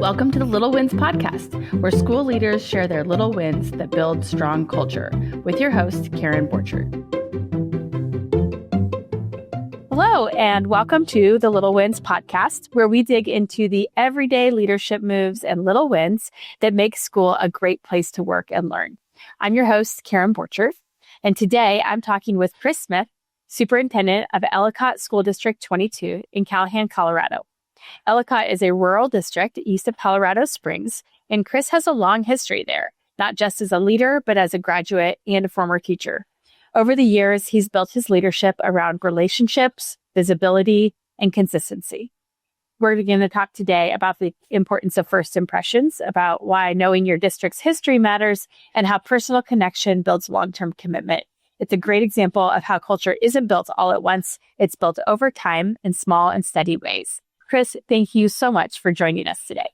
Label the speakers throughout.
Speaker 1: Welcome to the Little Wins podcast, where school leaders share their little wins that build strong culture, with your host, Karen Borchert. Hello, and welcome to the Little Wins podcast, where we dig into the everyday leadership moves and little wins that make school a great place to work and learn. I'm your host, Karen Borchert, and today I'm talking with Chris Smith, Superintendent of Ellicott School District 22 in Calhan, Colorado. Ellicott is a rural district east of Colorado Springs, and Chris has a long history there, not just as a leader, but as a graduate and a former teacher. Over the years, he's built his leadership around relationships, visibility, and consistency. We're going to talk today about the importance of first impressions, about why knowing your district's history matters, and how personal connection builds long-term commitment. It's a great example of how culture isn't built all at once. It's built over time in small and steady ways. Chris, thank you so much for joining us today.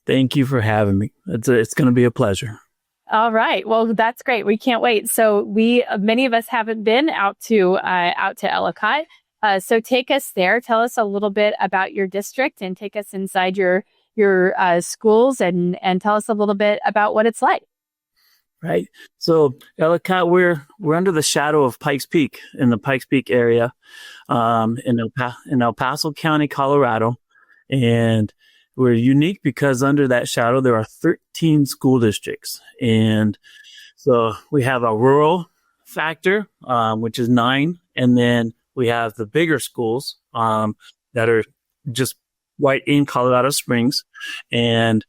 Speaker 2: Thank you for having me. It's going to be a pleasure.
Speaker 1: All right. Well, that's great. We can't wait. So many of us haven't been out to Ellicott. So take us there. Tell us a little bit about your district and take us inside your schools and tell us a little bit about what it's like.
Speaker 2: Right. So Ellicott, we're under the shadow of Pikes Peak in the Pikes Peak area, in El Paso County, Colorado. And we're unique because under that shadow, there are 13 school districts. And so we have a rural factor, which is 9. And then we have the bigger schools, that are just right in Colorado Springs. And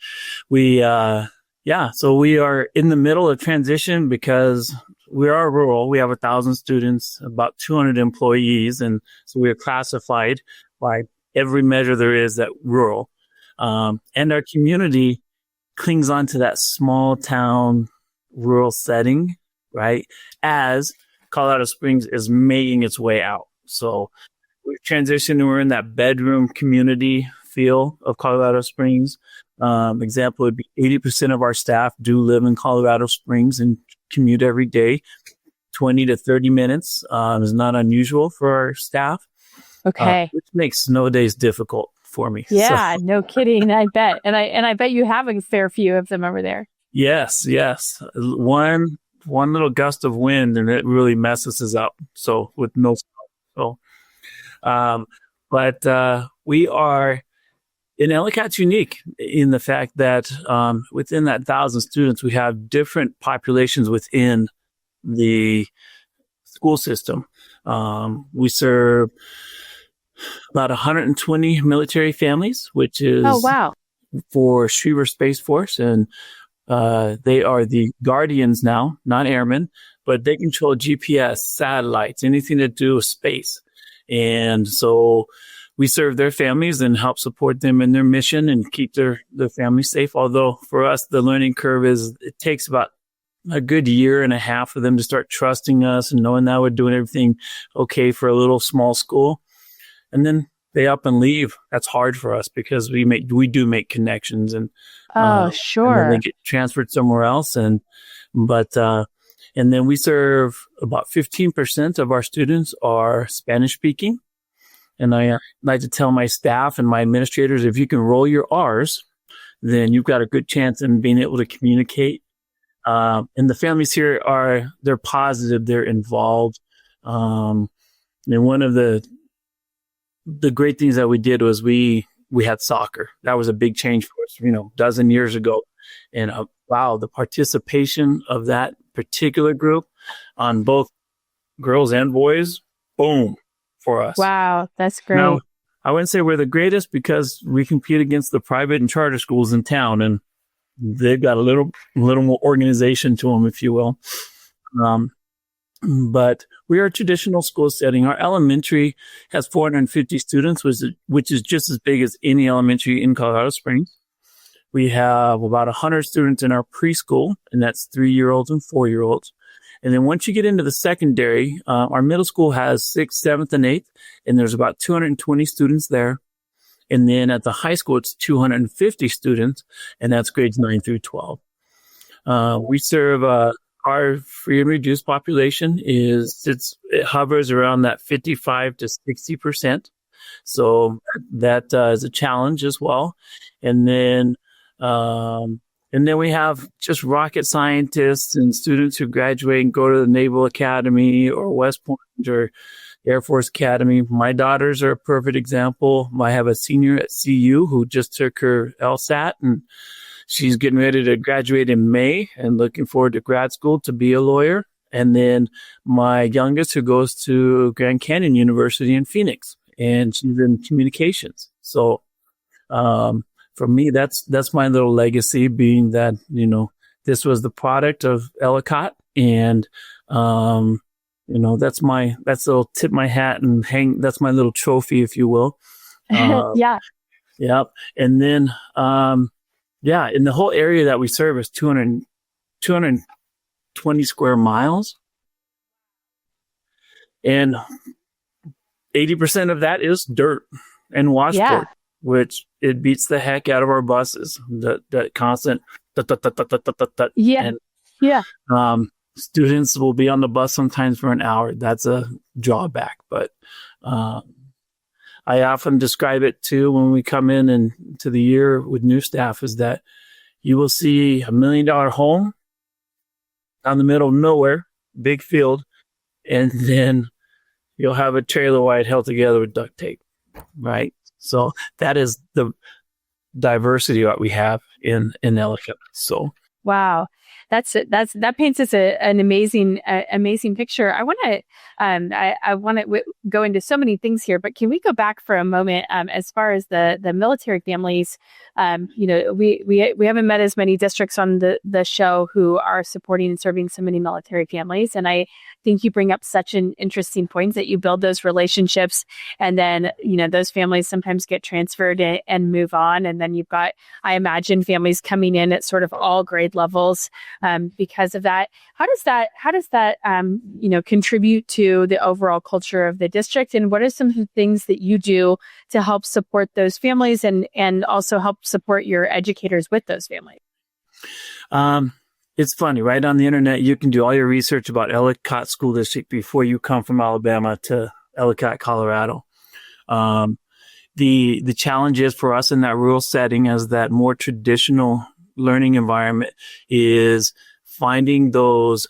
Speaker 2: so we are in the middle of transition because we are rural. We have 1,000 students, about 200 employees. And so we are classified by every measure there is that rural. And our community clings on to that small town rural setting, right? As Colorado Springs is making its way out. So we've transitioned and we're in that bedroom community feel of Colorado Springs. Example would be 80% of our staff do live in Colorado Springs and commute every day. 20 to 30 minutes is not unusual for our staff.
Speaker 1: Okay.
Speaker 2: Which makes snow days difficult for me.
Speaker 1: Yeah, no kidding. I bet. And I bet you have a fair few of them over there. Yes.
Speaker 2: One little gust of wind and it really messes us up. So with no snow. But we are in Ellicott's unique in the fact that within that 1,000 students, we have different populations within the school system. We serve about 120 military families, which is for Schriever Space Force. And they are the guardians now, not airmen, but they control GPS, satellites, anything to do with space. And so we serve their families and help support them in their mission and keep their families safe. Although for us, the learning curve it takes about a good year and a half for them to start trusting us and knowing that we're doing everything okay for a little small school. And then they up and leave. That's hard for us because we do make connections and
Speaker 1: sure.
Speaker 2: And then they get transferred somewhere else. And then we serve about 15% of our students are Spanish speaking. And I like to tell my staff and my administrators, if you can roll your R's, then you've got a good chance in being able to communicate. And the families here they're positive, they're involved. And one of the great things that we did was we had soccer. That was a big change for us, a dozen years ago. And the participation of that particular group on both girls and boys, boom. For us.
Speaker 1: Wow, that's great.
Speaker 2: Now, I wouldn't say we're the greatest because we compete against the private and charter schools in town, and they've got a little more organization to them, if you will. But we are a traditional school setting. Our elementary has 450 students, which is just as big as any elementary in Colorado Springs. We have about 100 students in our preschool, and that's 3-year-olds and 4-year-olds. And then once you get into the secondary, our middle school has 6th, 7th, and 8th, and there's about 220 students there. And then at the high school, it's 250 students, and that's grades 9 through 12. We serve our free and reduced population it hovers around that 55 to 60%. So that is a challenge as well. And then we have just rocket scientists and students who graduate and go to the Naval Academy or West Point or Air Force Academy. My daughters are a perfect example. I have a senior at CU who just took her LSAT, and she's getting ready to graduate in May and looking forward to grad school to be a lawyer. And then my youngest, who goes to Grand Canyon University in Phoenix, and she's in communications. So for me, that's my little legacy, being that, this was the product of Ellicott, and that's little tip my hat and hang. That's my little trophy, if you will.
Speaker 1: Yeah.
Speaker 2: Yep. And then, in the whole area that we serve is 220 square miles. And 80% of that is dirt and washboard, which it beats the heck out of our buses. That constant.
Speaker 1: Yeah.
Speaker 2: And, students will be on the bus sometimes for an hour. That's a drawback, but I often describe it too when we come in and to the year with new staff, is that you will see $1 million home down the middle of nowhere, big field, and then you'll have a trailer wide held together with duct tape, right? So that is the diversity that we have in Ellicott. So
Speaker 1: wow. That paints us an amazing picture. I want to go into so many things here, but can we go back for a moment as far as the military families? We haven't met as many districts on the show who are supporting and serving so many military families, and I think you bring up such an interesting point that you build those relationships, and then those families sometimes get transferred and move on, and then you've got, I imagine, families coming in at sort of all grade levels. Because of that, how does that contribute to the overall culture of the district? And what are some of the things that you do to help support those families and also help support your educators with those families?
Speaker 2: It's funny, right? On the internet, you can do all your research about Ellicott School District before you come from Alabama to Ellicott, Colorado. The challenge is for us in that rural setting, as that more traditional learning environment, is finding those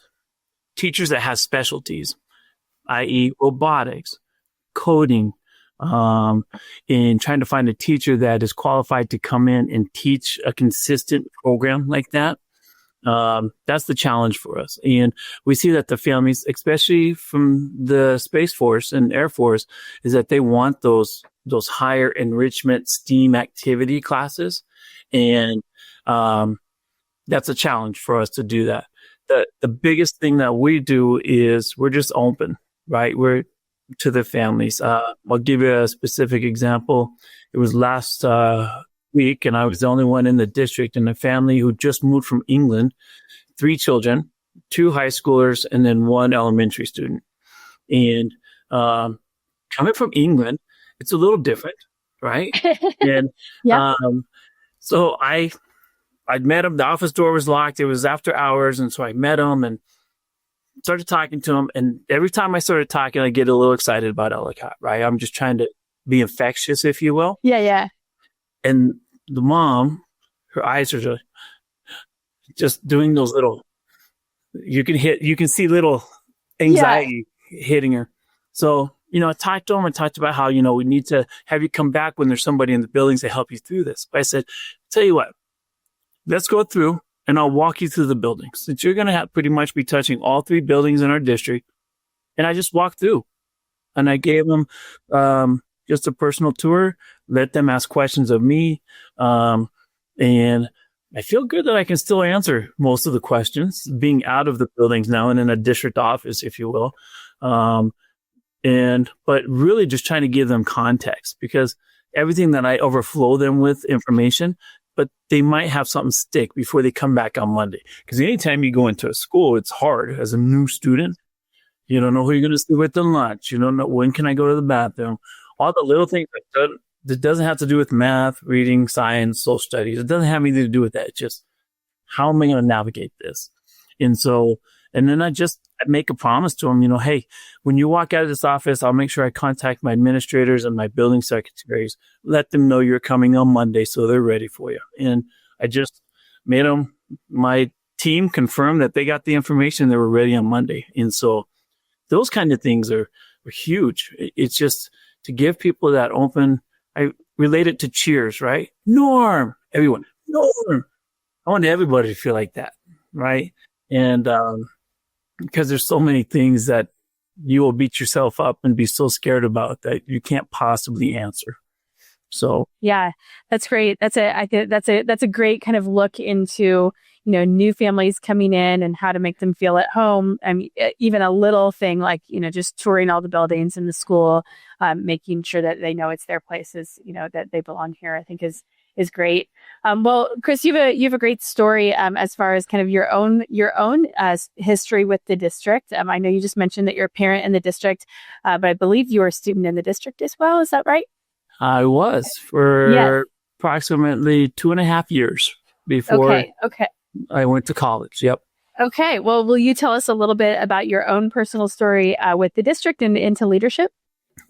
Speaker 2: teachers that have specialties, i.e. robotics, coding, and trying to find a teacher that is qualified to come in and teach a consistent program like that. That's the challenge for us. And we see that the families, especially from the Space Force and Air Force, is that they want those higher enrichment STEAM activity classes. And that's a challenge for us to do that. The biggest thing that we do is we're just open, right? We're to the families. I'll give you a specific example. It was last week, and I was the only one in the district, and a family who just moved from England, 3 children, 2 high schoolers, and then 1 elementary student. And coming from England, it's a little different, right? And so I'd met him. The office door was locked. It was after hours. And so I met him and started talking to him. And every time I started talking, I get a little excited about Ellicott, right? I'm just trying to be infectious, if you will.
Speaker 1: Yeah.
Speaker 2: And the mom, her eyes are just doing those little, you can see little anxiety hitting her. So, I talked to him and talked about how, we need to have you come back when there's somebody in the buildings to help you through this. But I said, tell you what, let's go through and I'll walk you through the buildings, since you're going to pretty much be touching all 3 buildings in our district. And I just walked through and I gave them just a personal tour, let them ask questions of me. And I feel good that I can still answer most of the questions, being out of the buildings now and in a district office, if you will. But really just trying to give them context, because everything that I overflow them with information, but they might have something stick before they come back on Monday. Because anytime you go into a school, it's hard as a new student. You don't know who you're going to sit with at lunch. You don't know when can I go to the bathroom. All the little things that doesn't have to do with math, reading, science, social studies. It doesn't have anything to do with that. It's just, how am I going to navigate this? And so And then I make a promise to them, hey, when you walk out of this office, I'll make sure I contact my administrators and my building secretaries, let them know you're coming on Monday so they're ready for you. And I just made them, my team confirmed that they got the information, they were ready on Monday. And so those kind of things are huge. It's just to give people that open, I relate it to Cheers, right? Norm, everyone, Norm. I want everybody to feel like that, right? And because there's so many things that you will beat yourself up and be so scared about that you can't possibly answer. So
Speaker 1: yeah, that's great. I think that's a great kind of look into, new families coming in and how to make them feel at home. I mean, even a little thing like, just touring all the buildings in the school, making sure that they know it's their places, that they belong here, I think is great. Well, Chris, you have a great story as far as kind of your own history with the district. I know you just mentioned that you're a parent in the district, but I believe you were a student in the district as well. Is that right?
Speaker 2: I was for approximately 2.5 years before I went to college. Yep.
Speaker 1: Okay. Well, will you tell us a little bit about your own personal story with the district and into leadership?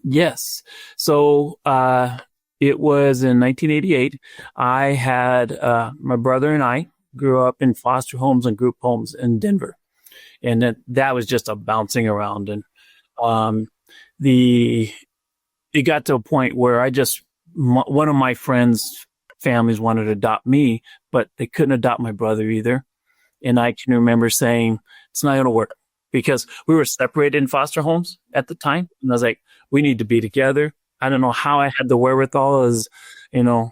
Speaker 2: Yes. So it was in 1988. I had my brother and I grew up in foster homes and group homes in Denver. And that was just a bouncing around. And it got to a point where one of my friends' families wanted to adopt me, but they couldn't adopt my brother either. And I can remember saying, it's not going to work because we were separated in foster homes at the time. And I was like, we need to be together. I don't know how I had the wherewithal as, 13,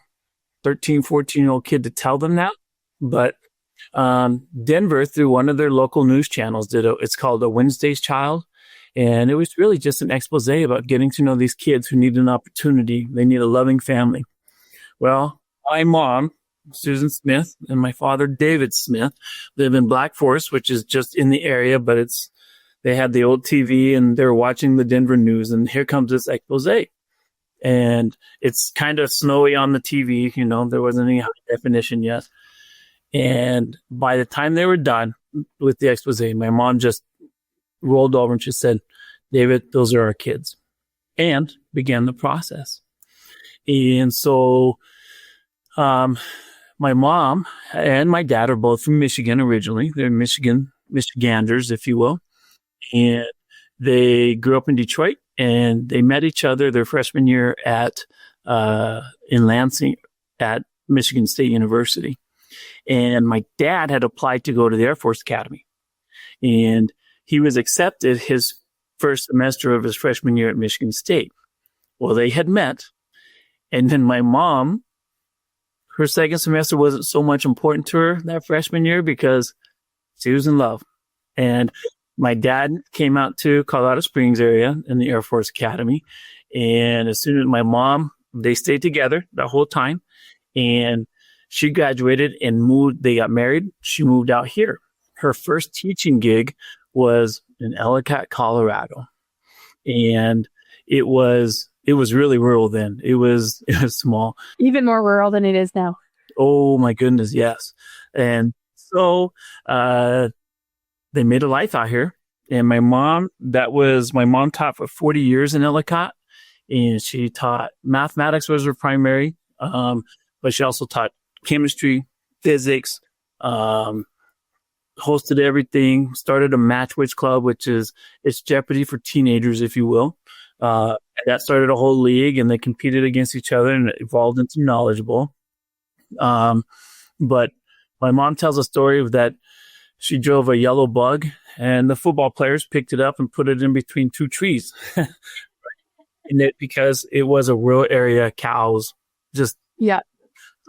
Speaker 2: 14-year-old kid to tell them that. But Denver, through one of their local news channels, it's called A Wednesday's Child. And it was really just an expose about getting to know these kids who need an opportunity. They need a loving family. Well, my mom, Susan Smith, and my father, David Smith, live in Black Forest, which is just in the area, but they had the old TV and they were watching the Denver news. And here comes this expose. And it's kind of snowy on the TV. There wasn't any high definition yet. And by the time they were done with the expose, my mom just rolled over and she said, David, those are our kids, and began the process. And so my mom and my dad are both from Michigan originally. They're Michiganders, if you will. And they grew up in Detroit and they met each other their freshman year in Lansing at Michigan State University. And my dad had applied to go to the Air Force Academy. And he was accepted his first semester of his freshman year at Michigan State. Well, they had met. And then my mom, her second semester wasn't so much important to her that freshman year because she was in love. And my dad came out to Colorado Springs area in the Air Force Academy. And as soon as my mom, they stayed together the whole time. And she graduated and moved. They got married. She moved out here. Her first teaching gig was in Ellicott, Colorado. And it was really rural then. It was small.
Speaker 1: Even more rural than it is now.
Speaker 2: Oh my goodness, yes. And so they made a life out here. And my mom taught for 40 years in Ellicott. And she taught mathematics was her primary. But she also taught chemistry, physics, hosted everything, started a match witch club, it's Jeopardy for teenagers, if you will. That started a whole league and they competed against each other and it evolved into knowledgeable. But my mom tells a story of that she drove a yellow bug and the football players picked it up and put it in between two trees. Because it was a rural area, cows, just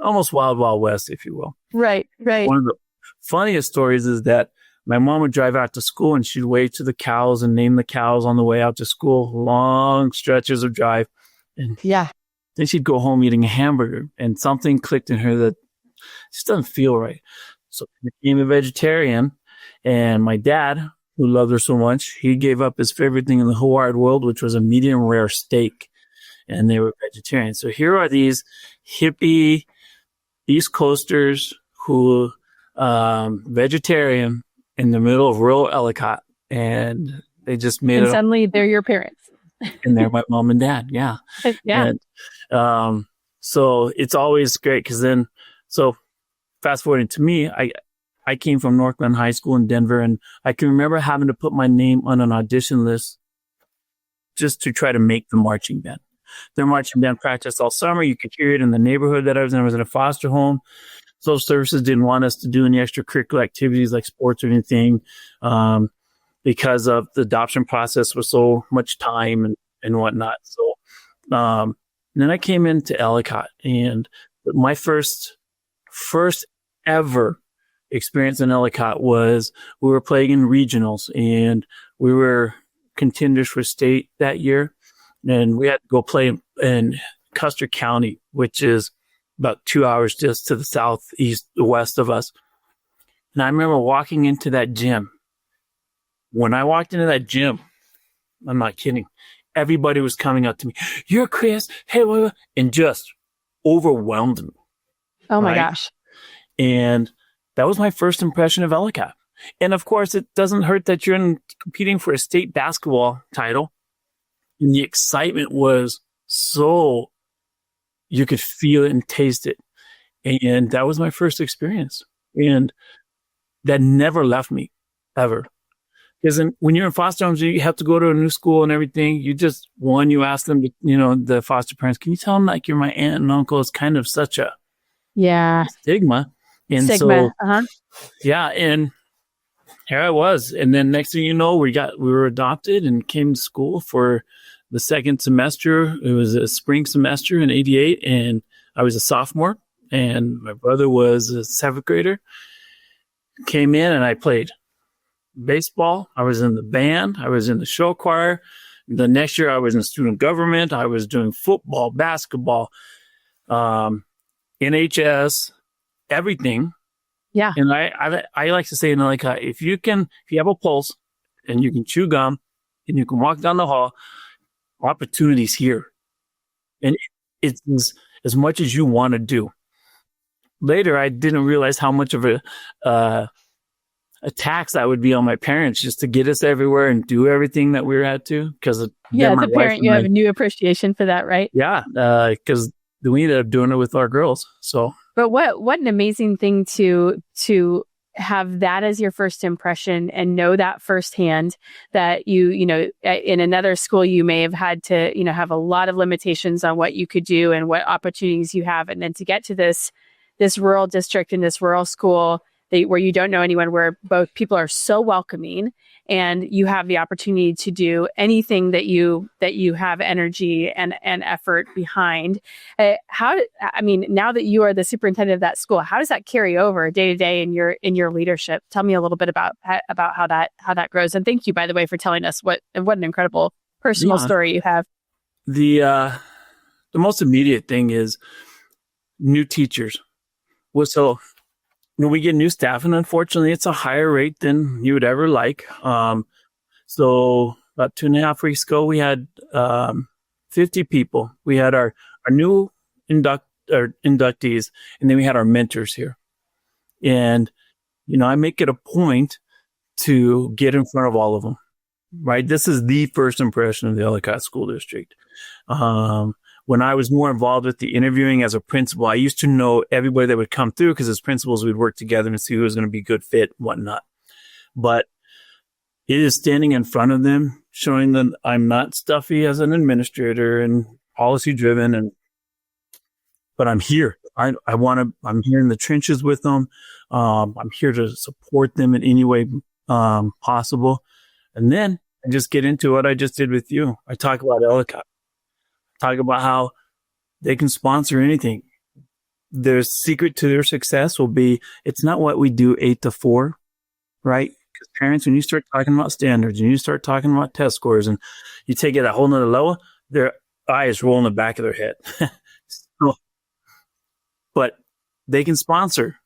Speaker 2: almost wild, wild west, if you will.
Speaker 1: Right.
Speaker 2: One of the funniest stories is that my mom would drive out to school and she'd wave to the cows and name the cows on the way out to school, long stretches of drive. And then she'd go home eating a hamburger and something clicked in her that just doesn't feel right. So she became a vegetarian. And my dad, who loved her so much, he gave up his favorite thing in the whole wide world, which was a medium rare steak. And they were vegetarian. So here are these hippie East Coasters who vegetarian, in the middle of rural Ellicott, and they just made
Speaker 1: And
Speaker 2: it.
Speaker 1: suddenly they're your parents.
Speaker 2: And they're my mom and dad. Yeah.
Speaker 1: Yeah.
Speaker 2: And so it's always great because then, so fast forwarding to me, I came from Northland High School in Denver, and I can remember having to put my name on an audition list just to try to make the marching band. Their marching band practiced all summer. You could hear it in the neighborhood that I was in. I was in a foster home. Social services didn't want us to do any extracurricular activities like sports or anything because of the adoption process was so much time and whatnot. So then I came into Ellicott, and my first ever experience in Ellicott was we were playing in regionals, and we were contenders for state that year. And we had to go play in Custer County, which is about 2 hours just to the southeast, west of us. And I remember walking into that gym. When I walked into that gym, I'm not kidding, everybody was coming up to me, "You're Chris, hey," and just overwhelmed me.
Speaker 1: Oh my gosh.
Speaker 2: And that was my first impression of Ellicott. And of course, it doesn't hurt that you're competing for a state basketball title. And the excitement was so, you could feel it and taste it. And that was my first experience. And that never left me, ever. Because when you're in foster homes, you have to go to a new school and everything. You ask them, the foster parents, can you tell them like you're my aunt and uncle? It's kind of such a stigma. And
Speaker 1: stigma.
Speaker 2: Yeah. And here I was. And then next thing you know, we were adopted and came to school for the second semester. It was a spring semester in '88. And I was a sophomore, and my brother was a seventh grader. Came in and I played baseball. I was in the band. I was in the show choir. The next year I was in student government. I was doing football, basketball, NHS, everything.
Speaker 1: Yeah.
Speaker 2: And I like to say, like, if you have a pulse and you can chew gum and you can walk down the hall, opportunities here. And it's as much as you want to do. Later, I didn't realize how much of a tax that would be on my parents just to get us everywhere and do everything that we had to. Because
Speaker 1: as a parent, you have a new appreciation for that, right?
Speaker 2: Yeah, because we ended up doing it with our girls. So,
Speaker 1: but what an amazing thing to have that as your first impression and know that firsthand, that you in another school you may have had to have a lot of limitations on what you could do and what opportunities you have, and then to get to this rural district and this rural school where you don't know anyone, where both people are so welcoming and you have the opportunity to do anything that you have energy and effort behind. Now that you are the superintendent of that school, how does that carry over day to day in your leadership? Tell me a little bit about how that grows. And thank you, by the way, for telling us what an incredible personal story you have.
Speaker 2: The most immediate thing is new teachers. So when we get new staff, and unfortunately it's a higher rate than you would ever like. So about 2.5 weeks ago, we had 50 people. We had our new inductees, and then we had our mentors here. And, I make it a point to get in front of all of them, right? This is the first impression of the Ellicott School District. When I was more involved with the interviewing as a principal, I used to know everybody that would come through because as principals, we'd work together and see who was going to be a good fit and whatnot. But it is standing in front of them, showing them I'm not stuffy as an administrator and policy driven, but I'm here. I'm here in the trenches with them. I'm here to support them in any way possible. And then I just get into what I just did with you. I talk about Ellicott. Talk about how they can sponsor anything. Their secret to their success will be, it's not what we do 8 to 4, right? Because parents, when you start talking about standards and you start talking about test scores and you take it a whole nother level, their eyes roll in the back of their head. But they can sponsor.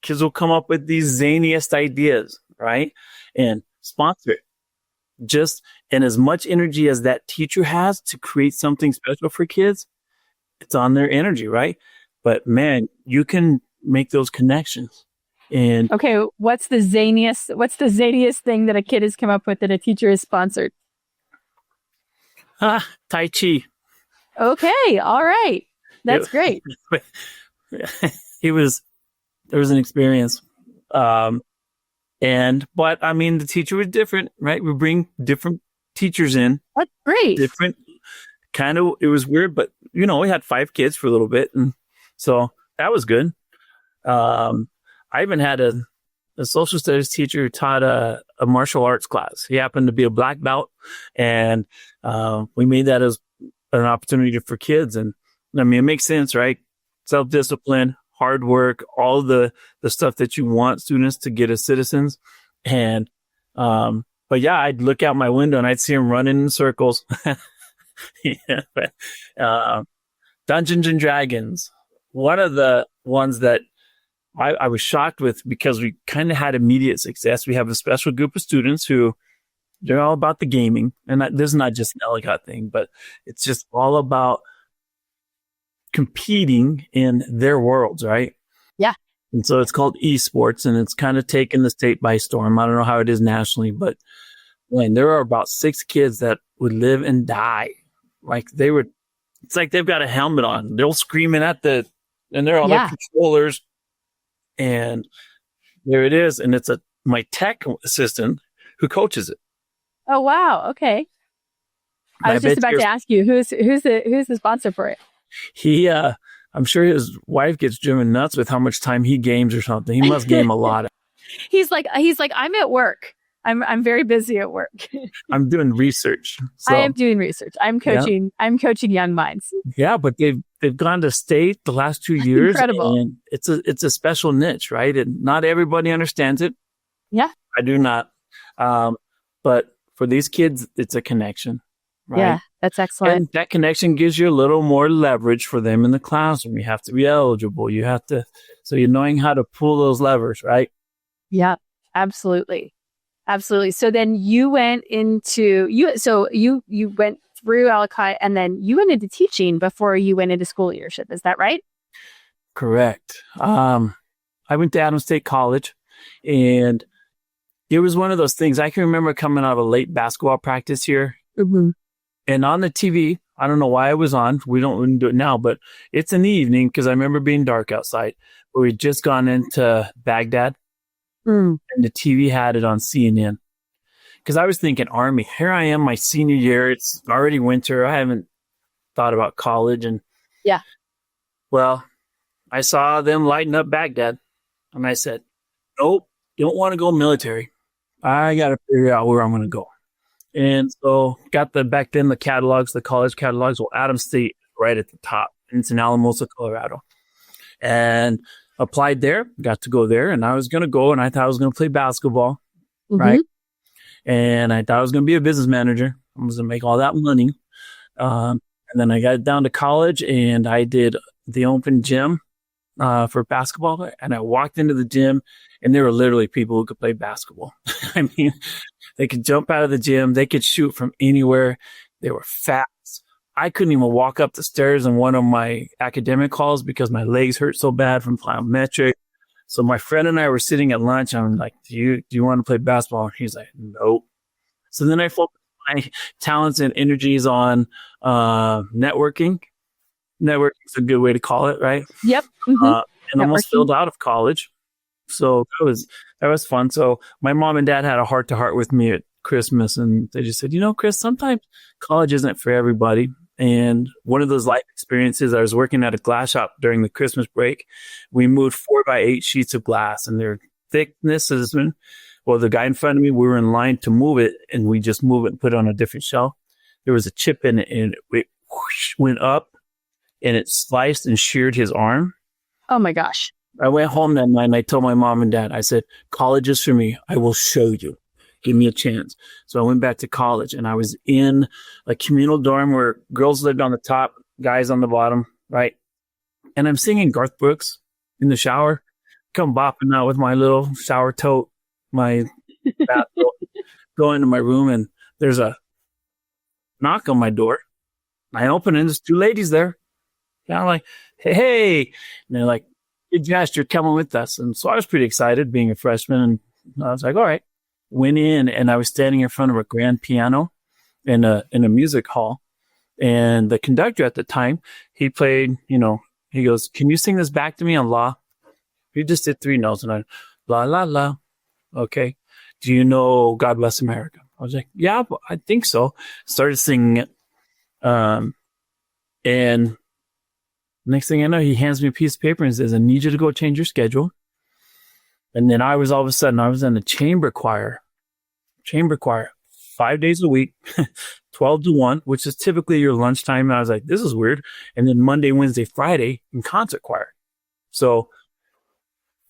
Speaker 2: Kids will come up with these zaniest ideas, right? And sponsor it. And as much energy as that teacher has to create something special for kids, it's on their energy, right? But man, you can make those connections. And
Speaker 1: Okay, what's the zaniest thing that a kid has come up with that a teacher has sponsored?
Speaker 2: Tai Chi.
Speaker 1: Okay, all right. That's great.
Speaker 2: There was an experience. But I mean, the teacher was different, right? We bring different teachers in.
Speaker 1: That's great.
Speaker 2: Different kind of, it was weird, but we had 5 kids for a little bit. And so that was good. I even had a social studies teacher who taught a martial arts class. He happened to be a black belt, and we made that as an opportunity for kids. And I mean, it makes sense, right? Self-discipline, hard work, all the stuff that you want students to get as citizens. And, but yeah, I'd look out my window and I'd see them running in circles. Dungeons and Dragons. One of the ones that I was shocked with, because we kind of had immediate success. We have a special group of students who they're all about the gaming. And this is not just an Ellicott thing, but it's just all about competing in their worlds, right?
Speaker 1: Yeah.
Speaker 2: And so it's called esports, and it's kind of taken the state by storm. I don't know how it is nationally, but when there are about 6 kids that would live and die, like it's like they've got a helmet on. They're all screaming and they're all the controllers. And there it is. And it's my tech assistant who coaches it.
Speaker 1: Oh, wow. Okay. I was just about to ask you, who's the sponsor for it?
Speaker 2: He, I'm sure his wife gets driven nuts with how much time he games or something. He must game a lot.
Speaker 1: He's like, I'm at work. I'm very busy at work.
Speaker 2: I'm doing research. So.
Speaker 1: I am doing research. I'm coaching. Yeah. I'm coaching young minds.
Speaker 2: Yeah, but they've gone to state the last 2 years.
Speaker 1: Incredible.
Speaker 2: And it's a special niche, right? And not everybody understands it.
Speaker 1: Yeah,
Speaker 2: I do not. But for these kids, it's a connection, right?
Speaker 1: Yeah, that's excellent.
Speaker 2: And that connection gives you a little more leverage for them in the classroom. You have to be eligible. So you're knowing how to pull those levers, right?
Speaker 1: Yeah, absolutely. Absolutely. So then you went into you went through Ellicott, and then you went into teaching before you went into school leadership. Is that right?
Speaker 2: Correct. I went to Adams State College, and it was one of those things. I can remember coming out of a late basketball practice here, and on the TV, I don't know why it was on. We don't do it now, but it's in the evening because I remember being dark outside. But we'd just gone into Baghdad. And the TV had it on CNN. Because I was thinking Army. Here I am, my senior year. It's already winter. I haven't thought about college. And
Speaker 1: yeah.
Speaker 2: Well, I saw them lighting up Baghdad. And I said, nope, don't want to go military. I got to figure out where I'm going to go. And so back then, the college catalogs. Well, Adams State right at the top. And it's in Alamosa, Colorado. And applied there, got to go there, and I was going to go, and I thought I was going to play basketball, right? And I thought I was going to be a business manager. I was going to make all that money. And then I got down to college, and I did the open gym for basketball, and I walked into the gym, and there were literally people who could play basketball. I mean, they could jump out of the gym. They could shoot from anywhere. They were fast. I couldn't even walk up the stairs in one of my academic halls because my legs hurt so bad from plyometric. So my friend and I were sitting at lunch. I'm like, do you want to play basketball? He's like, nope. So then I focused my talents and energies on networking. Networking is a good way to call it, right?
Speaker 1: Yep.
Speaker 2: And almost filled out of college. So that was fun. So my mom and dad had a heart-to-heart with me at Christmas, and they just said, Chris, sometimes college isn't for everybody. And one of those life experiences, I was working at a glass shop during the Christmas break. We moved 4x8 sheets of glass, and their thickness is, well, the guy in front of me, we were in line to move it, and we just move it and put it on a different shelf. There was a chip in it, and it went up, and it sliced and sheared his arm.
Speaker 1: Oh my gosh.
Speaker 2: I went home that night, and I told my mom and dad, I said, college is for me. I will show you. Give me a chance. So I went back to college, and I was in a communal dorm where girls lived on the top, guys on the bottom, right? And I'm singing Garth Brooks in the shower, come bopping out with my little shower tote, my bathrobe, go into my room, and there's a knock on my door. I open it, and there's 2 ladies there. And I'm like, hey. And they're like, Hey, Josh, you're coming with us. And so I was pretty excited being a freshman. And I was like, all right. Went in and I was standing in front of a grand piano in a music hall. And the conductor at the time, he played, he goes, can you sing this back to me on La? He just did 3 notes and I, la, la, la. Okay. Do you know God Bless America? I was like, yeah, I think so. Started singing it. And next thing I know, he hands me a piece of paper and says, I need you to go change your schedule. And then all of a sudden, I was in the chamber choir, 5 days a week, 12 to 1, which is typically your lunchtime. And I was like, this is weird. And then Monday, Wednesday, Friday in concert choir. So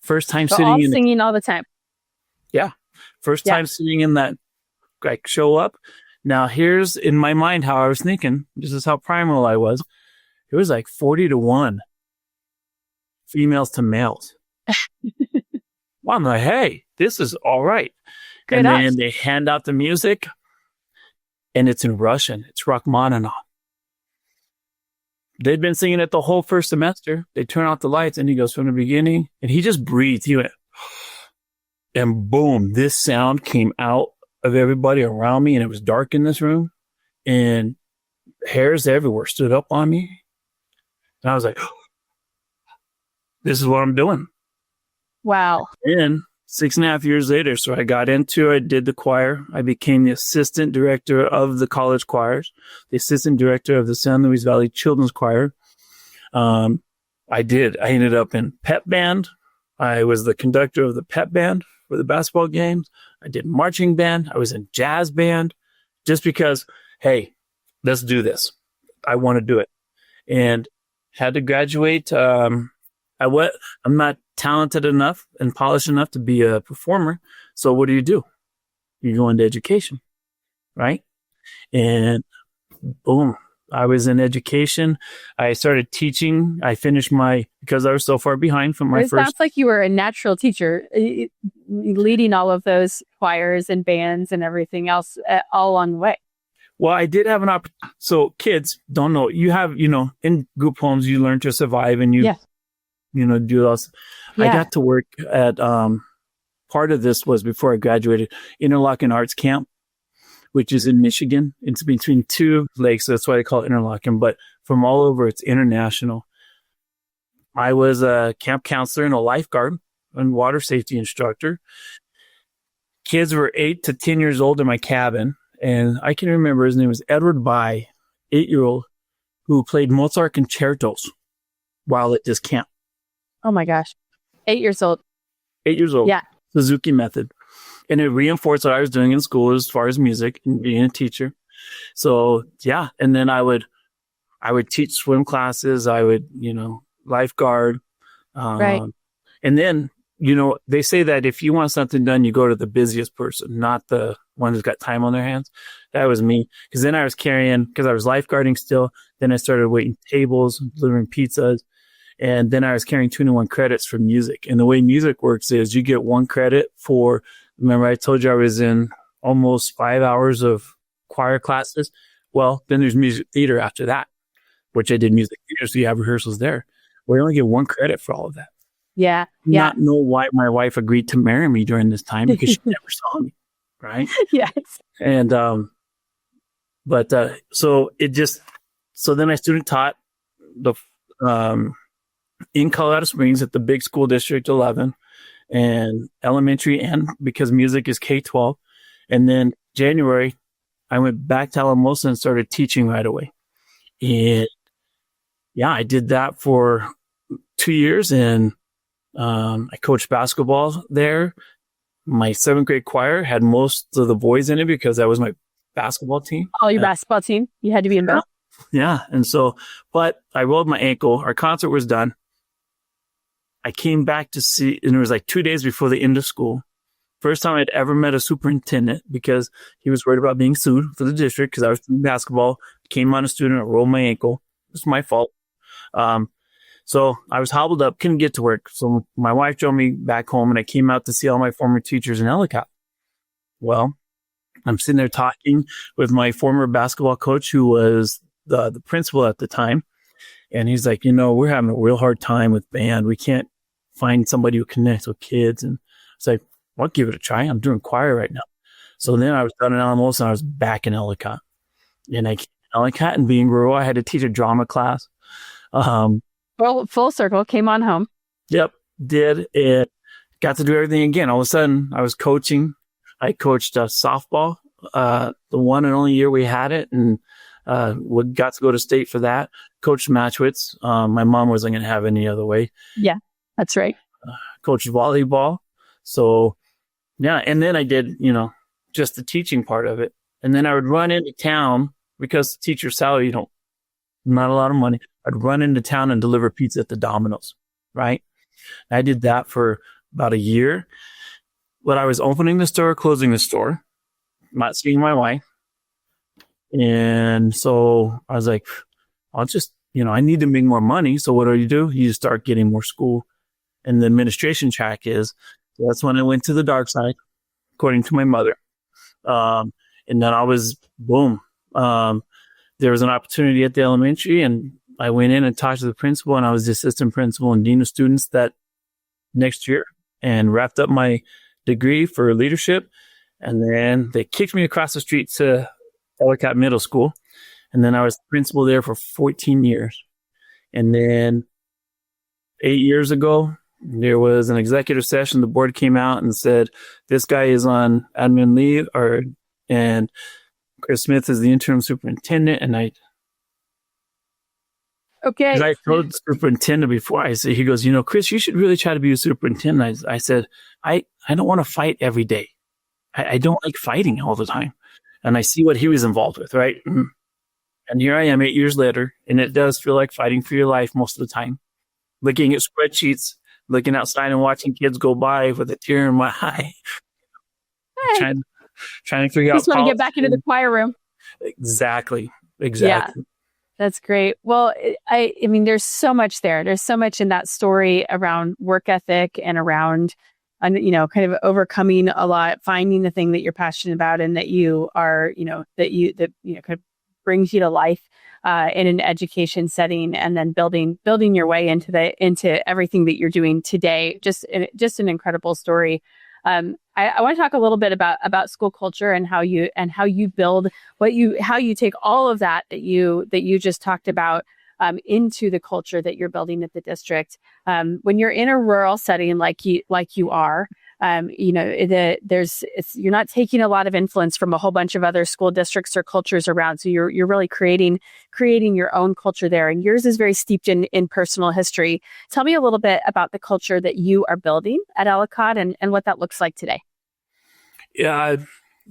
Speaker 2: first time sitting in
Speaker 1: singing all the time.
Speaker 2: Yeah. First time sitting in that, like, show up. Now here's in my mind how I was thinking. This is how primal I was. It was like 40 to 1 females to males. Well, I'm like, hey, this is all right. And then they hand out the music and it's in Russian. It's Rachmaninoff. They'd been singing it the whole first semester. They turn out the lights and he goes from the beginning and he just breathed. He went, and boom, this sound came out of everybody around me and it was dark in this room and hairs everywhere stood up on me. And I was like, this is what I'm doing.
Speaker 1: Wow.
Speaker 2: And 6.5 years later, so I did the choir. I became the assistant director of the college choirs, the assistant director of the San Luis Valley Children's Choir. I ended up in pep band. I was the conductor of the pep band for the basketball games. I did marching band. I was in jazz band just because, hey, let's do this. I want to do it. And had to graduate. I'm not talented enough and polished enough to be a performer. So what do? You go into education, right? And boom, I was in education. I started teaching. I finished because I was so far behind from my first.
Speaker 1: It sounds like you were a natural teacher, leading all of those choirs and bands and everything else all along the way.
Speaker 2: Well, I did have an opportunity. So kids don't know. You have, in group homes, you learn to survive and do those. Yeah. I got to work at, part of this was before I graduated, Interlochen Arts Camp, which is in Michigan. It's between 2 lakes. So that's why they call it Interlochen. But from all over, it's international. I was a camp counselor and a lifeguard and water safety instructor. Kids were 8 to 10 years old in my cabin. And I can remember his name was Edward By, 8-year-old, who played Mozart concertos while at this camp.
Speaker 1: Oh my gosh. 8 years old.
Speaker 2: 8 years old.
Speaker 1: Yeah.
Speaker 2: Suzuki method. And it reinforced what I was doing in school as far as music and being a teacher. So yeah. And then I would teach swim classes. I would, lifeguard.
Speaker 1: Right.
Speaker 2: And then, they say that if you want something done, you go to the busiest person, not the one who's got time on their hands. That was me. Because then I was because I was lifeguarding still. Then I started waiting tables, delivering pizzas. And then I was carrying 2-to-1 credits for music. And the way music works is you get 1 credit for, remember I told you I was in almost 5 hours of choir classes. Well, then there's music theater after that, which I did music theater. So you have rehearsals there. We only get 1 credit for all of that.
Speaker 1: Yeah.
Speaker 2: Not know why my wife agreed to marry me during this time because she never saw me. Right.
Speaker 1: Yes.
Speaker 2: And, so then I student taught in Colorado Springs at the big school district 11 and elementary, and because music is K-12. And then January, I went back to Alamosa and started teaching right away. And yeah, I did that for 2 years and I coached basketball there. My 7th grade choir had most of the boys in it because that was my basketball team.
Speaker 1: Oh, your basketball team? You had to be in both?
Speaker 2: Yeah. And so, but I rolled my ankle. Our concert was done. I came back to see, and it was like 2 days before the end of school. First time I'd ever met a superintendent because he was worried about being sued for the district because I was playing basketball. Came on a student, I rolled my ankle. It was my fault. So I was hobbled up, couldn't get to work. So my wife drove me back home and I came out to see all my former teachers in Ellicott. Well, I'm sitting there talking with my former basketball coach who was the principal at the time. And he's like, we're having a real hard time with band. We can't find somebody who connects with kids. And it's like, well, I'll give it a try. I'm doing choir right now. So then I was done in Alamos and I was back in Ellicott. And I came to Ellicott, and being rural, I had to teach a drama class.
Speaker 1: Well, full circle, came on home.
Speaker 2: Yep, did it. Got to do everything again. All of a sudden, I was coaching. I coached softball, the one and only year we had it, and we got to go to state for that. Coached Matchwits. My mom wasn't going to have any other way.
Speaker 1: Yeah, that's right.
Speaker 2: Coached volleyball. So, yeah, and then I did, just the teaching part of it. And then I would run into town because the teacher's salary, not a lot of money. I'd run into town and deliver pizza at the Domino's, right? I did that for about a year. But I was opening the store, closing the store, not seeing my wife. And so I was like, I'll just, I need to make more money. So what do? You start getting more school. And the administration track is, so that's when I went to the dark side, according to my mother. And then I was, boom. There was an opportunity at the elementary, and I went in and talked to the principal, and I was the assistant principal and dean of students that next year, and wrapped up my degree for leadership. And then they kicked me across the street to Ellicott Middle School. And then I was principal there for 14 years. And then 8 years ago, there was an executive session. The board came out and said, this guy is on admin leave, and Chris Smith is the interim superintendent. And I told the superintendent before, he goes, Chris, you should really try to be a superintendent. I said, I don't want to fight every day. I don't like fighting all the time. And I see what he was involved with, right? And here I am 8 years later, and it does feel like fighting for your life most of the time. Looking at spreadsheets, looking outside and watching kids go by with a tear in my eye. Hey. Trying to figure out.
Speaker 1: Just want to get back into the choir room.
Speaker 2: Exactly.
Speaker 1: Yeah, that's great. Well, I mean, there's so much there. There's so much in that story around work ethic and around, kind of overcoming a lot, finding the thing that you're passionate about and that you are, that kind of brings you to life in an education setting, and then building your way into everything that you're doing today. Just an incredible story. I want to talk a little bit about school culture and how you build how you take all of that you just talked about into the culture that you're building at the district. When you're in a rural setting like you are, you're not taking a lot of influence from a whole bunch of other school districts or cultures around. So you're really creating your own culture there. And yours is very steeped in personal history. Tell me a little bit about the culture that you are building at Ellicott and what that looks like today.
Speaker 2: Yeah,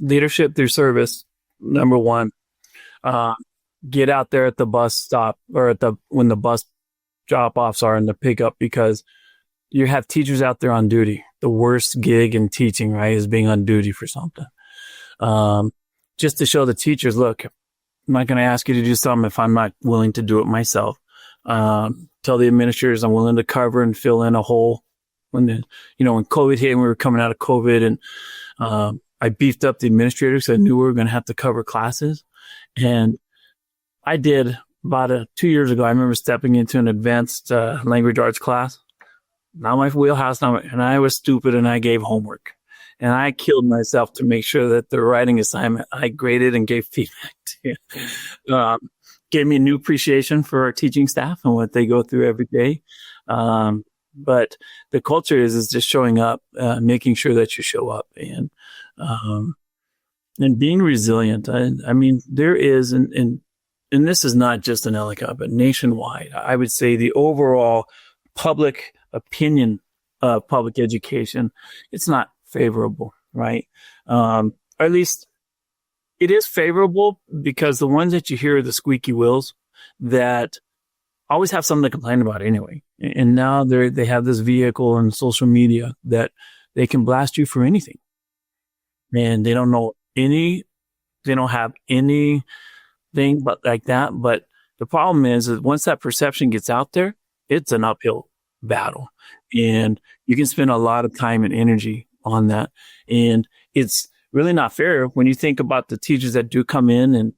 Speaker 2: leadership through service, number one. Get out there at the bus stop or when the bus drop-offs are and the pickup, because you have teachers out there on duty. The worst gig in teaching, right, is being on duty for something. Just to show the teachers, look, I'm not going to ask you to do something if I'm not willing to do it myself. Tell the administrators I'm willing to cover and fill in a hole. When COVID hit and we were coming out of COVID, and I beefed up the administrators. I knew we were going to have to cover classes. And I did about 2 years ago. I remember stepping into an advanced language arts class. Not my wheelhouse, and I was stupid and I gave homework. And I killed myself to make sure that the writing assignment I graded and gave feedback to. Gave me a new appreciation for our teaching staff and what they go through every day. But the culture is just showing up, making sure that you show up and being resilient. I mean, there is, and this is not just in Ellicott, but nationwide, I would say the overall public opinion of public education, it's not favorable, right? Or at least it is favorable because the ones that you hear are the squeaky wheels that always have something to complain about anyway. And now they have this vehicle on social media that they can blast you for anything. And they don't have anything but like that. But the problem is that once that perception gets out there, it's an uphill battle. And you can spend a lot of time and energy on that. And it's really not fair when you think about the teachers that do come in and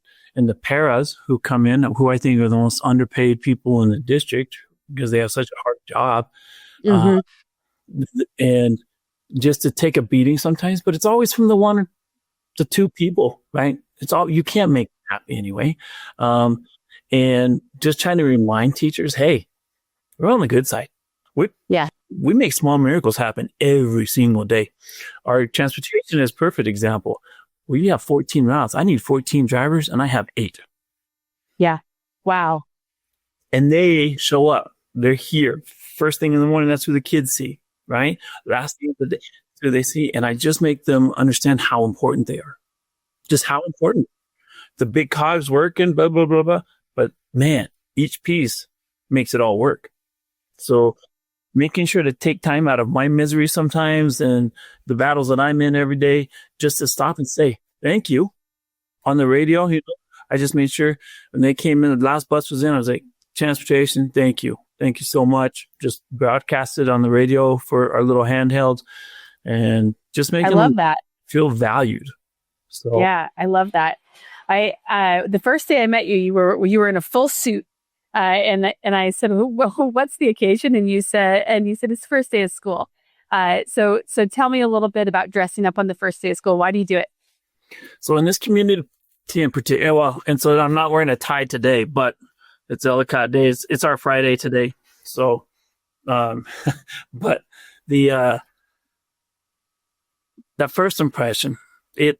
Speaker 2: the paras who come in, who I think are the most underpaid people in the district because they have such a hard job.
Speaker 1: Mm-hmm.
Speaker 2: and just to take a beating sometimes, but it's always from the one to two people, right? It's all, you can't make that anyway. And just trying to remind teachers, hey, we're on the good side. We make small miracles happen every single day. Our transportation is a perfect example. We have 14 routes. I need 14 drivers and I have 8.
Speaker 1: Yeah. Wow.
Speaker 2: And they show up. They're here first thing in the morning. That's who the kids see, right? Last thing of the day, that's who they see. And I just make them understand how important they are. Just how important. The big cog's working, blah, blah, blah, blah. But man, each piece makes it all work. So making sure to take time out of my misery sometimes and the battles that I'm in every day, just to stop and say, thank you. On the radio, I just made sure when they came in, the last bus was in, I was like, transportation, thank you. Thank you so much. Just broadcasted on the radio for our little handhelds and just making them feel valued. So
Speaker 1: yeah, I love that. The first day I met you, you were in a full suit. And I said, well, what's the occasion? And you said it's the first day of school. So tell me a little bit about dressing up on the first day of school. Why do you do it?
Speaker 2: So in this community in particular, and so I'm not wearing a tie today, but it's Ellicott Day. It's our Friday today. So, but that first impression, you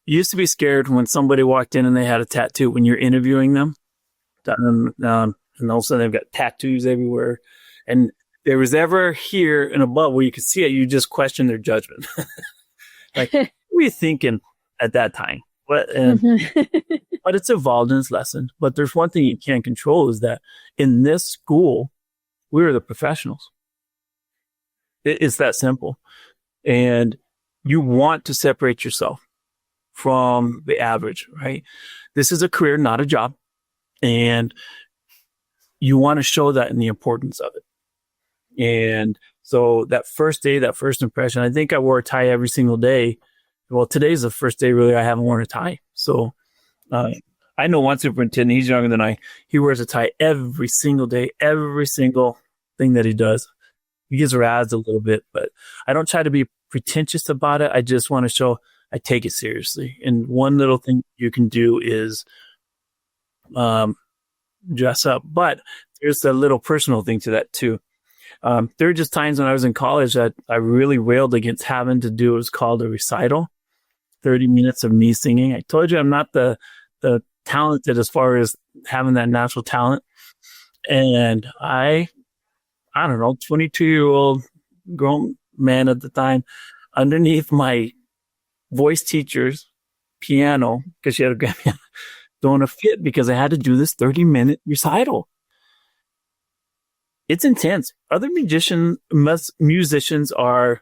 Speaker 2: used to be scared when somebody walked in and they had a tattoo when you're interviewing them. And all of a sudden they've got tattoos everywhere. And there was ever here and above where you could see it, you just question their judgment. Like, what were you thinking at that time? But it's evolved and it's lessened. But there's one thing you can't control is that in this school, we're the professionals. It's that simple. And you want to separate yourself from the average, right? This is a career, not a job. And you want to show that in the importance of it. And so that first day, that first impression, I think I wore a tie every single day. Well, today's the first day really I haven't worn a tie. So I know one superintendent, he's younger than I, he wears a tie every single day, every single thing that he does. He gets razzed a little bit, but I don't try to be pretentious about it. I just want to show I take it seriously. And one little thing you can do is dress up. But there's a little personal thing to that too. There were just times when I was in college that I really railed against having to do what was called a recital, 30 minutes of me singing. I told you I'm not the talented as far as having that natural talent. And I don't know, 22-year-old grown man at the time, underneath my voice teacher's piano, because she had a grand piano, throwing a fit because I had to do this 30-minute recital. It's intense. Other musicians are,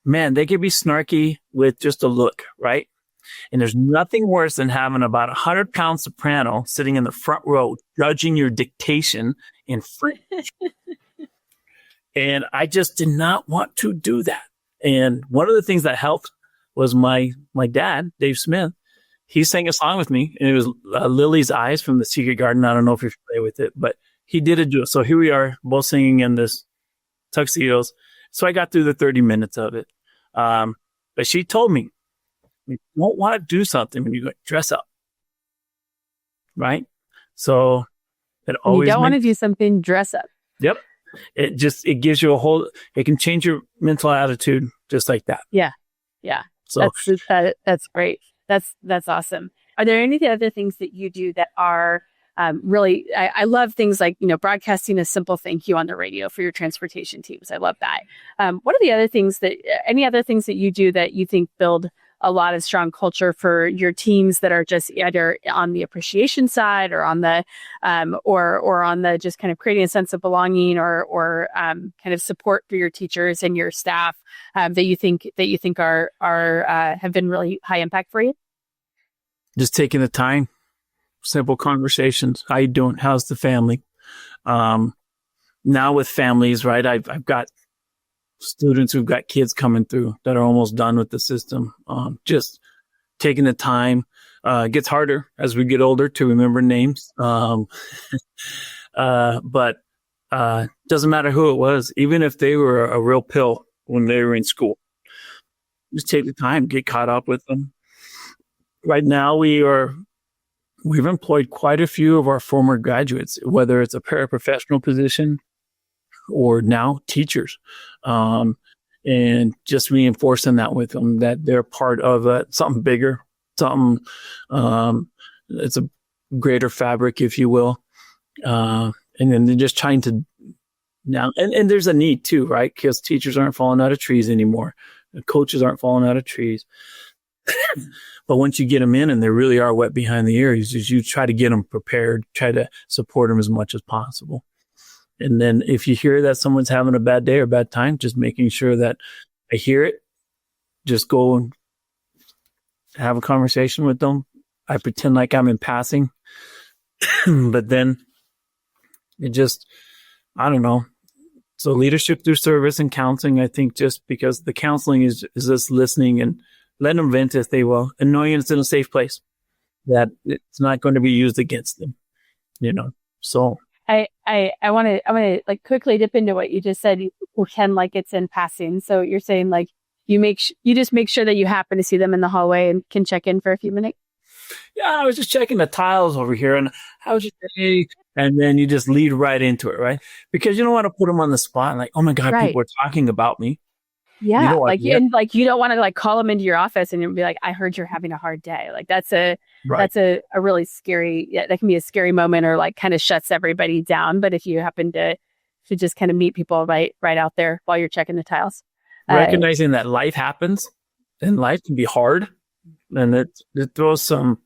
Speaker 2: man, they can be snarky with just a look, right? And there's nothing worse than having about 100-pound soprano sitting in the front row judging your dictation in French. And I just did not want to do that. And one of the things that helped was my dad, Dave Smith. He sang a song with me, and it was Lily's Eyes from The Secret Garden. I don't know if you're familiar with it, but he did it. So here we are, both singing in this tuxedos. So I got through the 30 minutes of it. But she told me, you won't want to do something when you dress up. Right? So it always.
Speaker 1: You don't want to do something, dress up.
Speaker 2: Yep. It gives you it can change your mental attitude just like that.
Speaker 1: Yeah. Yeah. So that's great. That's awesome. Are there any other things that you do that are really, I love things like, broadcasting a simple thank you on the radio for your transportation teams. I love that. What are any other things that you do that you think build a lot of strong culture for your teams that are just either on the appreciation side or on the, or on the just kind of creating a sense of belonging or kind of support for your teachers and your staff that you think are have been really high impact for you?
Speaker 2: Just taking the time, simple conversations. How you doing? How's the family? Now with families, right? I've got students who've got kids coming through that are almost done with the system. Just taking the time. It gets harder as we get older to remember names. But Doesn't matter who it was, even if they were a real pill when they were in school. Just take the time, get caught up with them. Right now, we've employed quite a few of our former graduates, whether it's a paraprofessional position or now teachers, and just reinforcing that with them, that they're part of something bigger, something, it's a greater fabric, if you will. And then they're just trying to now, and there's a need too, right? Because teachers aren't falling out of trees anymore. Coaches aren't falling out of trees. But once you get them in and they really are wet behind the ears, you try to get them prepared, try to support them as much as possible. And then if you hear that someone's having a bad day or bad time, just making sure that I hear it, just go and have a conversation with them. I pretend like I'm in passing, but then it just, I don't know. So leadership through service and counseling, I think just because the counseling is just listening and letting them vent if they will, and knowing it's in a safe place, that it's not going to be used against them, so.
Speaker 1: I want to like quickly dip into what you just said. You pretend like it's in passing. So you're saying like you just make sure that you happen to see them in the hallway and can check in for a few minutes.
Speaker 2: Yeah, I was just checking the tiles over here, and how was your day? And then you just lead right into it, right? Because you don't want to put them on the spot and like, oh my God,
Speaker 1: right.
Speaker 2: People are talking about me.
Speaker 1: Yeah, and you don't want to like call them into your office and you'll be like, I heard you're having a hard day. Like that's a really scary. Yeah, that can be a scary moment, or like kind of shuts everybody down. But if you happen to just kind of meet people right out there while you're checking the tiles,
Speaker 2: recognizing that life happens and life can be hard, and it throws some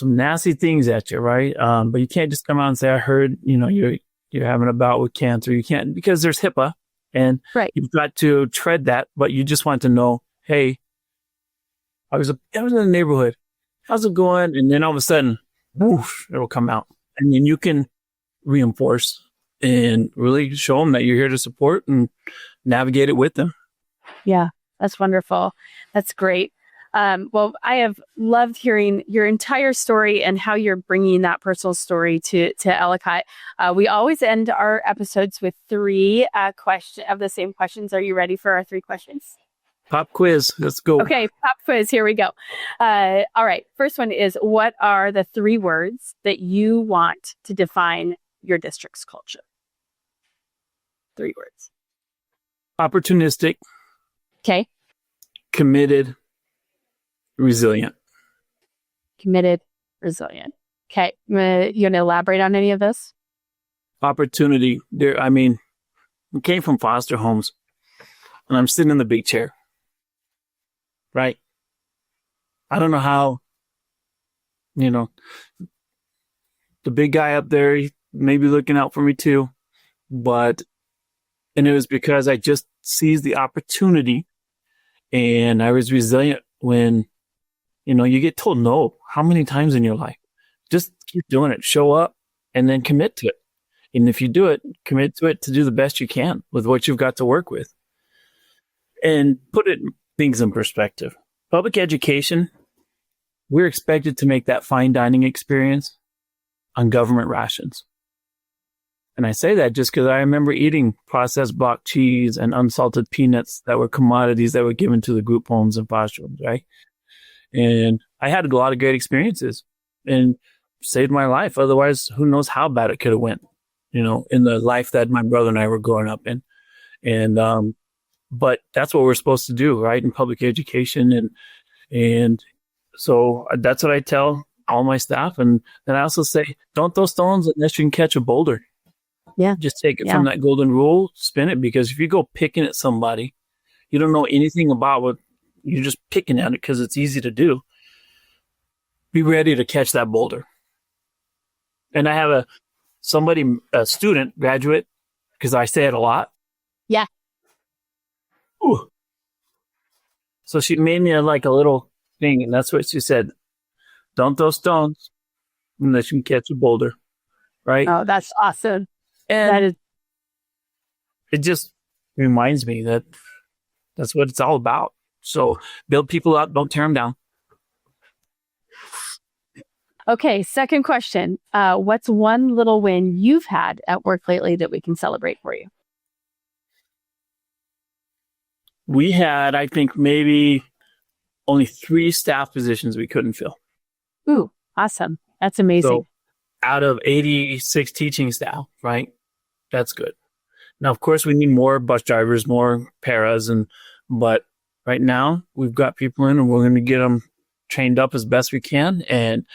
Speaker 2: nasty things at you, right? But you can't just come out and say, I heard you're having a bout with cancer. You can't, because there's HIPAA. And You've got to tread that, but you just want to know, hey, I was in the neighborhood. How's it going? And then all of a sudden, whoosh, it'll come out. And then you can reinforce and really show them that you're here to support and navigate it with them.
Speaker 1: Yeah, that's wonderful. That's great. Well, I have loved hearing your entire story and how you're bringing that personal story to Ellicott. We always end our episodes with 3 questions of the same questions. Are you ready for our 3 questions?
Speaker 2: Pop quiz. Let's go.
Speaker 1: Okay, pop quiz. Here we go. All right. First one is, what are the 3 words that you want to define your district's culture? 3 words.
Speaker 2: Opportunistic.
Speaker 1: Okay.
Speaker 2: Committed. Resilient.
Speaker 1: Committed, resilient. Okay. You want to elaborate on any of this?
Speaker 2: Opportunity. We came from foster homes, and I'm sitting in the big chair. Right? I don't know how, the big guy up there, he may be looking out for me too, and it was because I just seized the opportunity, and I was resilient when you get told no how many times in your life. Just keep doing it. Show up and then commit to it. And if you do it, commit to it to do the best you can with what you've got to work with. And put things in perspective. Public education, we're expected to make that fine dining experience on government rations. And I say that just because I remember eating processed block cheese and unsalted peanuts that were commodities that were given to the group homes and foster homes, right? And I had a lot of great experiences and saved my life. Otherwise, who knows how bad it could have went, in the life that my brother and I were growing up in. And, but that's what we're supposed to do, right? In public education. And so that's what I tell all my staff. And then I also say, don't throw stones unless you can catch a boulder.
Speaker 1: Yeah.
Speaker 2: Just take it from that golden rule, spin it, because if you go picking at somebody, you don't know anything about what you're just picking at it because it's easy to do. Be ready to catch that boulder. And I have a student, graduate, because I say it a lot.
Speaker 1: Yeah.
Speaker 2: Ooh. So she made me a little thing, and that's what she said. Don't throw stones unless you can catch a boulder. Right?
Speaker 1: Oh, that's awesome.
Speaker 2: And it just reminds me that that's what it's all about. So build people up, don't tear them down.
Speaker 1: Okay, second question. What's one little win you've had at work lately that we can celebrate for you?
Speaker 2: We had, I think, maybe only 3 staff positions we couldn't fill.
Speaker 1: Ooh, awesome. That's amazing.
Speaker 2: So out of 86 teaching staff, right? That's good. Now, of course, we need more bus drivers, more paras, but right now we've got people in and we're going to get them trained up as best we can. And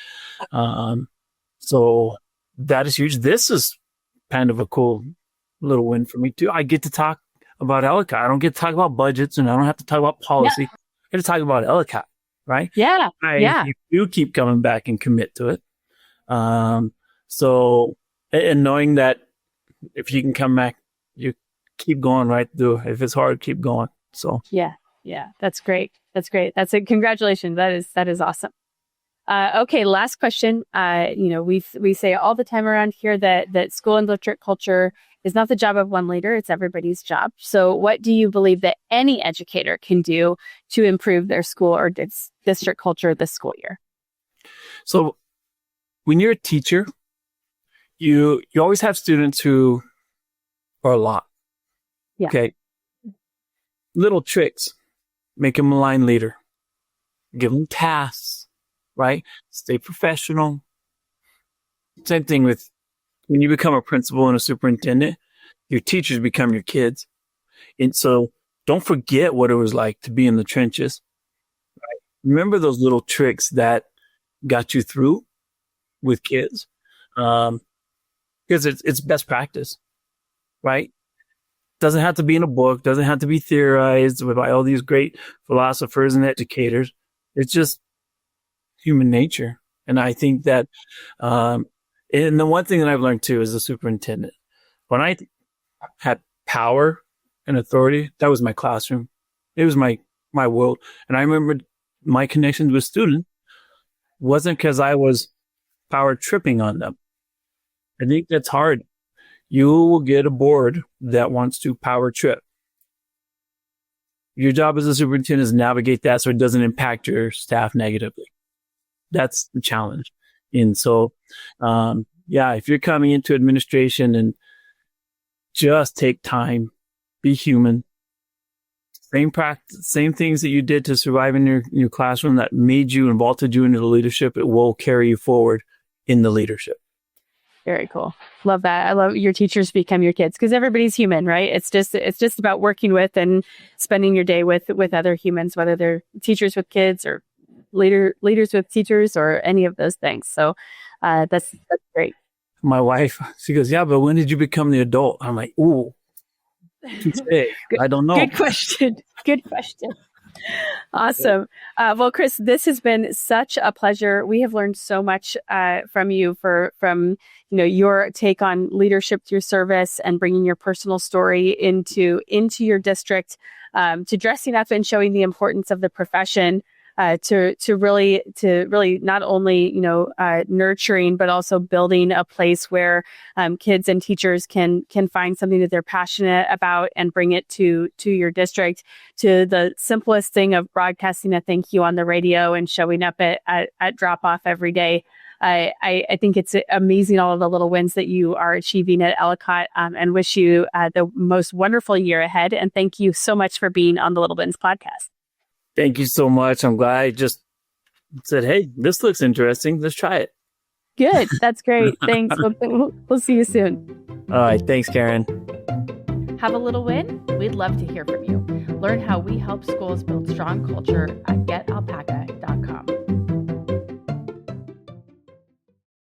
Speaker 2: so that is huge. This is kind of a cool little win for me too. I get to talk about Ellicott. I don't get to talk about budgets and I don't have to talk about policy. I get to talk about Ellicott, right?
Speaker 1: Yeah.
Speaker 2: You do keep coming back and commit to it. So, and knowing that if you can come back, you keep going right through. If it's hard, keep going. So,
Speaker 1: yeah, that's great. That's it. Congratulations. That is awesome. Okay. Last question. We say all the time around here that school and district culture is not the job of one leader. It's everybody's job. So what do you believe that any educator can do to improve their school or district culture this school year?
Speaker 2: So when you're a teacher, you always have students who are a lot.
Speaker 1: Yeah.
Speaker 2: Okay. Little tricks. Make them a line leader. Give them tasks, right? Stay professional. Same thing with when you become a principal and a superintendent, your teachers become your kids. And so don't forget what it was like to be in the trenches. Right? Remember those little tricks that got you through with kids. Because it's best practice, right? Doesn't have to be in a book, doesn't have to be theorized by all these great philosophers and educators. It's just human nature. And I think that, and the one thing that I've learned too as a superintendent, when I had power and authority, that was my classroom. It was my world. And I remember my connections with students wasn't because I was power tripping on them. I think that's hard. You will get a board that wants to power trip. Your job as a superintendent is navigate that so it doesn't impact your staff negatively. That's the challenge. And so, if you're coming into administration and just take time, be human, same practice, same things that you did to survive in your classroom that made you and vaulted you into the leadership, it will carry you forward in the leadership.
Speaker 1: Very cool. Love that. I love your teachers become your kids because everybody's human, right? It's just about working with and spending your day with other humans, whether they're teachers with kids or leaders with teachers or any of those things. So that's great.
Speaker 2: My wife, she goes, yeah, but when did you become the adult? I'm like, ooh, I don't know.
Speaker 1: Good question. Awesome. Well, Chris, this has been such a pleasure. We have learned so much from you from your take on leadership through service and bringing your personal story into your district, to dressing up and showing the importance of the profession, to really not only nurturing but also building a place where kids and teachers can find something that they're passionate about and bring it to your district, to the simplest thing of broadcasting a thank you on the radio and showing up at drop off every day. I think it's amazing all of the little wins that you are achieving at Ellicott, and wish you the most wonderful year ahead. And thank you so much for being on the Little Wins podcast.
Speaker 2: Thank you so much. I'm glad I just said, hey, this looks interesting. Let's try it.
Speaker 1: Good. That's great. Thanks. We'll see you soon.
Speaker 2: All right. Thanks, Karen.
Speaker 1: Have a little win? We'd love to hear from you. Learn how we help schools build strong culture at getalpaca.com.